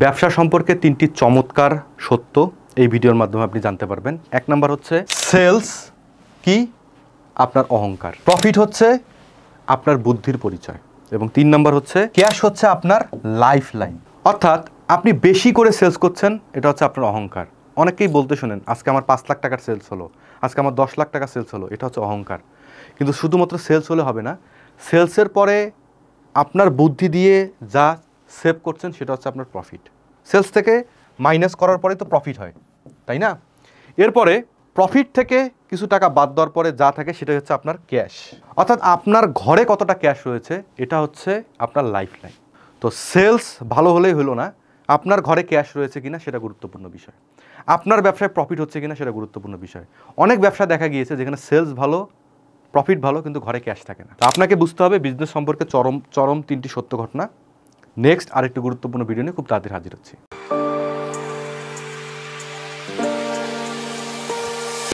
ব্যবসা সম্পর্কে 3টি চমৎকার সত্য এই ভিডিওর মাধ্যমে আপনি জানতে পারবেন। 1 নাম্বার হচ্ছে সেলস কি আপনার অহংকার, প্রফিট হচ্ছে আপনার বুদ্ধির পরিচয়, এবং 3 নাম্বার হচ্ছে ক্যাশ হচ্ছে আপনার লাইফ লাইন। অর্থাৎ আপনি বেশি করে সেলস করছেন, এটা হচ্ছে আপনার অহংকার। অনেকেই বলতে শোনেন, আজকে আমার 5 লাখ টাকার সেলস হলো, আজকে আমার 10 লাখ টাকা সেলস হলো, এটা হচ্ছে অহংকার। কিন্তু শুধুমাত্র সেলস হলে হবে না, সেলসের পরে আপনার বুদ্ধি দিয়ে যা সেভ করছেন সেটা হচ্ছে আপনার প্রফিট। সেলস থেকে মাইনাস করার পরে তো প্রফিট হয়, তাই না? এরপরে প্রফিট থেকে কিছু টাকা বাদ দেওয়ার পরে যা থাকে সেটা হচ্ছে আপনার ক্যাশ। অর্থাৎ আপনার ঘরে কতটা ক্যাশ রয়েছে এটা হচ্ছে আপনার লাইফ লাইন। তো সেলস ভালো হলেই হলো না, আপনার ঘরে ক্যাশ রয়েছে কিনা সেটা গুরুত্বপূর্ণ বিষয়, আপনার ব্যবসায় প্রফিট হচ্ছে কিনা সেটা গুরুত্বপূর্ণ বিষয়। অনেক ব্যবসা দেখা গিয়েছে যেখানে সেলস ভালো, প্রফিট ভালো, কিন্তু ঘরে ক্যাশ থাকে না। আপনাকে বুঝতে হবে বিজনেস সম্পর্কে চরম 3টি সত্য ঘটনা। নেক্সট আরেকটি গুরুত্বপূর্ণ ভিডিও নিয়ে খুব তাড়াতাড়ি হাজির হচ্ছি।